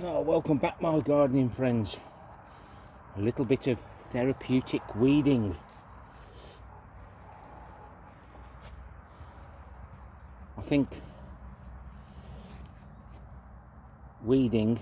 Oh, welcome back, my gardening friends. A little bit of therapeutic weeding. I think weeding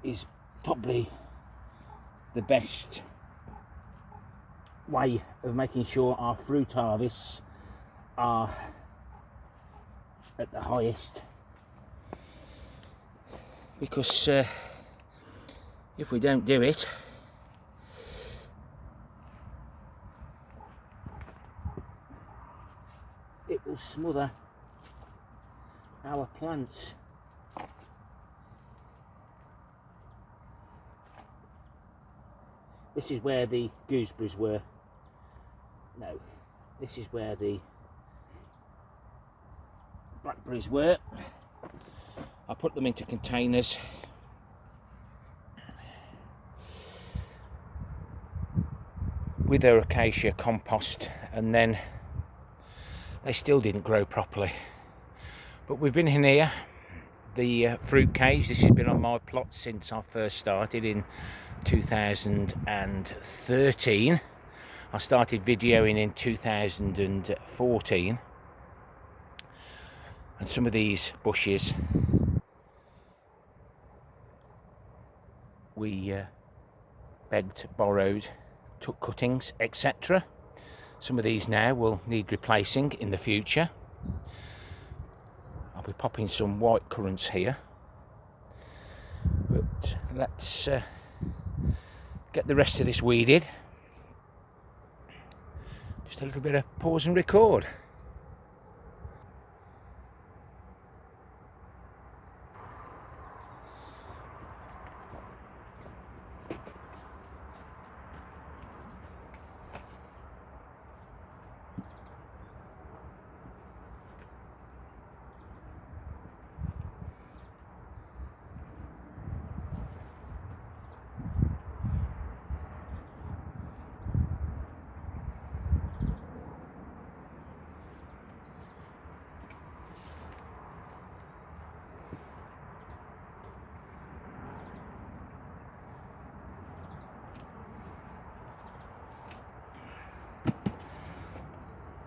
is probably the best way of making sure our fruit harvests are at the highest. Because if we don't do it, it will smother our plants. This is where the gooseberries were. No, this is where the blackberries were. I put them into containers with their acacia compost, and then they still didn't grow properly. But we've been in here, the fruit cage. This has been on my plot since I first started in 2013. I started videoing in 2014, and some of these bushes we begged, borrowed, took cuttings, etc. Some of these now will need replacing in the future. I'll be popping some white currants here, but let's get the rest of this weeded. Just a little bit of pause and record.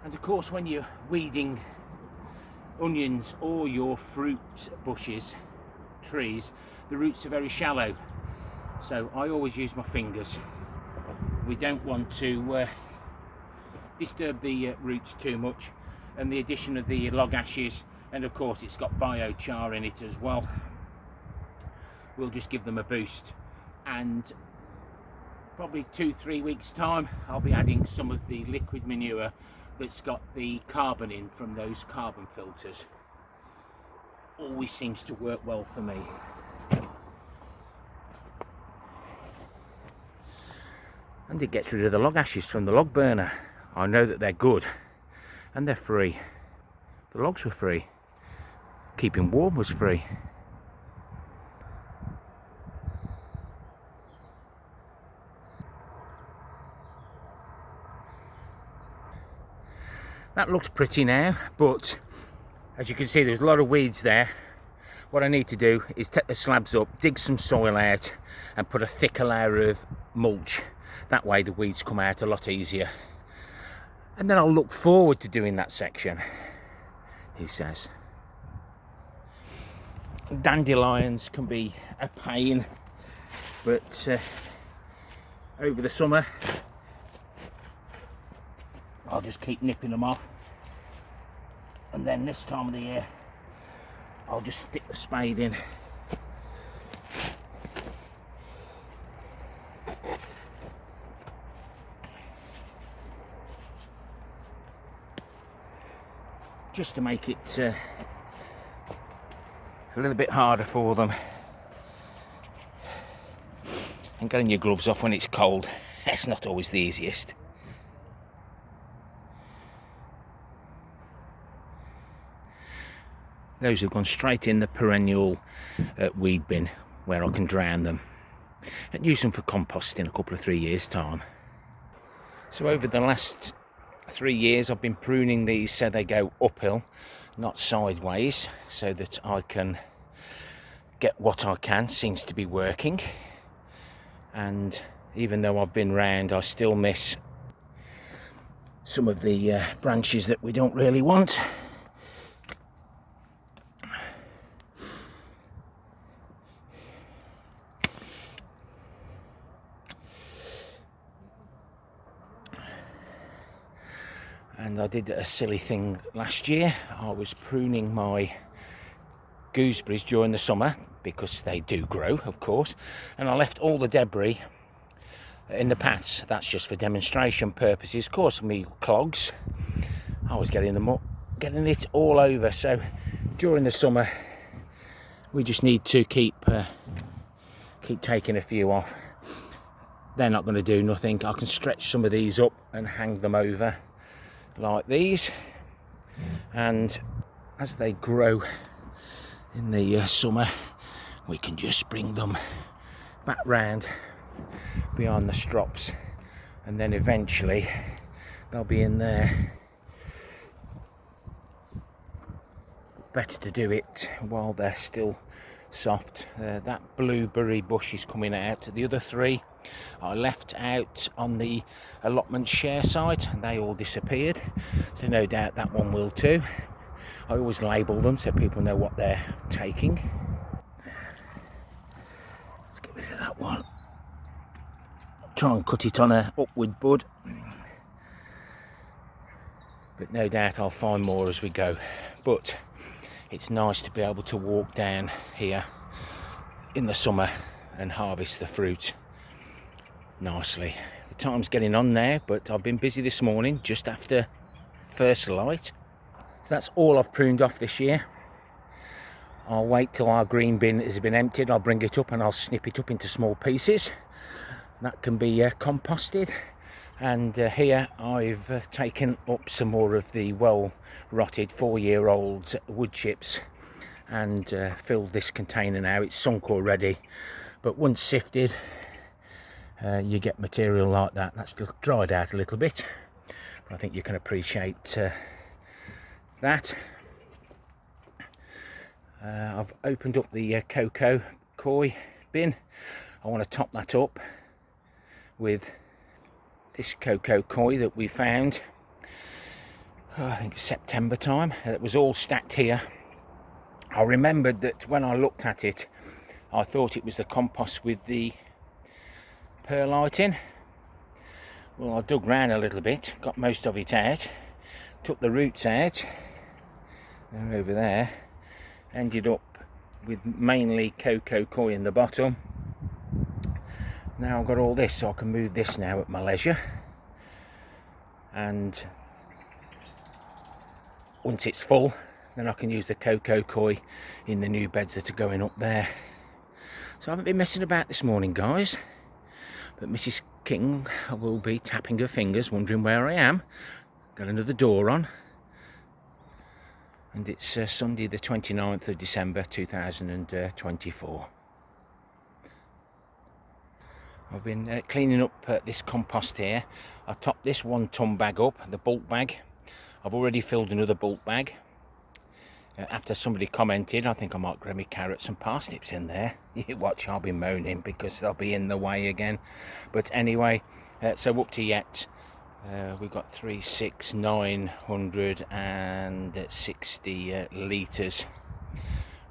And of course, when you're weeding onions or your fruit bushes, trees, the roots are very shallow. So I always use my fingers. We don't want to disturb the roots too much. And the addition of the log ashes, and of course it's got biochar in it as well, we'll just give them a boost. And probably 2-3 weeks time, I'll be adding some of the liquid manure that's got the carbon in from those carbon filters. Always seems to work well for me. And it gets rid of the log ashes from the log burner. I know that they're good and they're free. The logs were free. Keeping warm was free. That looks pretty now, but as you can see, there's a lot of weeds there. What I need to do is take the slabs up, dig some soil out, and put a thicker layer of mulch. That way the weeds come out a lot easier. And then I'll look forward to doing that section, he says. Dandelions can be a pain, but over the summer I'll just keep nipping them off, and then this time of the year I'll just stick the spade in. Just to make it a little bit harder for them. And getting your gloves off when it's cold, that's not always the easiest. Those have gone straight in the perennial weed bin, where I can drown them and use them for compost in a couple of 3 years' time. So over the last 3 years I've been pruning these so they go uphill, not sideways, so that I can get what I can. Seems to be working, and even though I've been round, I still miss some of the branches that we don't really want. And I did a silly thing last year. I was pruning my gooseberries during the summer because they do grow, of course, and I left all the debris in the paths. That's just for demonstration purposes. Of course, me clogs, I was getting them up, getting it all over. So during the summer, we just need to keep taking a few off. They're not going to do nothing. I can stretch some of these up and hang them over like these, and as they grow in the summer, we can just bring them back round behind the strops, and then eventually they'll be in there. Better to do it while they're still soft. That blueberry bush is coming out. The other three I left out on the allotment share site and they all disappeared, so no doubt that one will too. I always label them so people know what they're taking. Let's get rid of that one. Try and cut it on a upward bud, but no doubt I'll find more as we go. But it's nice to be able to walk down here in the summer and harvest the fruit nicely. The time's getting on now, but I've been busy this morning just after first light. So that's all I've pruned off this year. I'll wait till our green bin has been emptied. I'll bring it up and I'll snip it up into small pieces. That can be composted. And here I've taken up some more of the well rotted 4-year-old wood chips and filled this container now. It's sunk already, but once sifted, you get material like that. That's just dried out a little bit, but I think you can appreciate that. I've opened up the cocoa koi bin. I want to top that up with this cocoa koi that we found, I think September time. It was all stacked here. I remembered that when I looked at it, I thought it was the compost with the perlite in. Well, I dug round a little bit, got most of it out, took the roots out, they're over there, ended up with mainly cocoa koi in the bottom. Now I've got all this, so I can move this now at my leisure, and once it's full, then I can use the cocoa koi in the new beds that are going up there. So I haven't been messing about this morning, guys, but Mrs. King will be tapping her fingers, wondering where I am. Got another door on, and it's Sunday the 29th of December 2024. I've been cleaning up this compost here. I topped this 1 ton bag up, the bulk bag. I've already filled another bulk bag. After somebody commented, I think I might grow me carrots and parsnips in there. You watch, I'll be moaning because they'll be in the way again. But anyway, so up to yet, we've got 960 litres.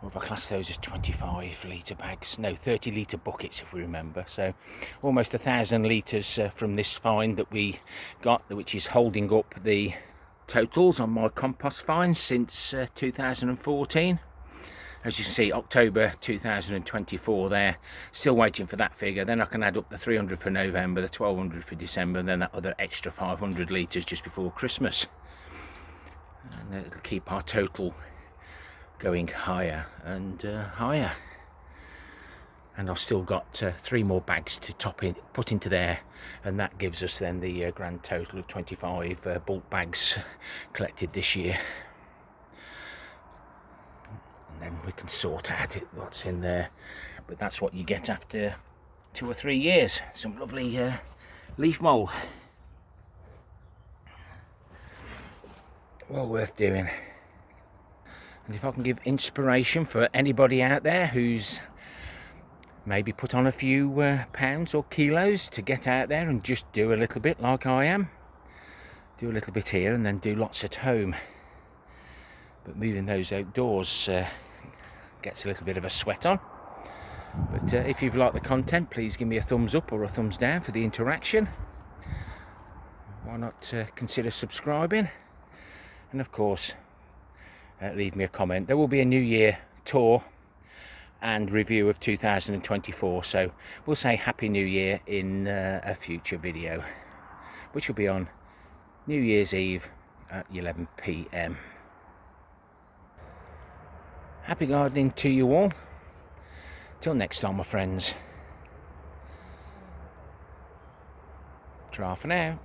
Or if I class those as 25 litre bags, no, 30 litre buckets if we remember. So almost 1,000 litres from this find that we got, which is holding up the totals on my compost finds since 2014. As you can see, October 2024 there. Still waiting for that figure. Then I can add up the 300 for November, the 1,200 for December, and then that other extra 500 litres just before Christmas. And it'll keep our total going higher and higher. And I've still got 3 more bags to put into there, and that gives us then the grand total of 25 bulk bags collected this year. And then we can sort out what's in there, but that's what you get after 2 or 3 years. Some lovely leaf mould, well worth doing. And if I can give inspiration for anybody out there who's maybe put on a few pounds or kilos to get out there and just do a little bit like I am, do a little bit here and then do lots at home. But moving those outdoors gets a little bit of a sweat on. But if you've liked the content, please give me a thumbs up or a thumbs down for the interaction. Why not consider subscribing? And of course, leave me a comment. There will be a New Year tour and review of 2024, so we'll say Happy New Year in a future video, which will be on New Year's Eve at 11 PM. Happy gardening to you all. Till next time, my friends. Ta-ra for now.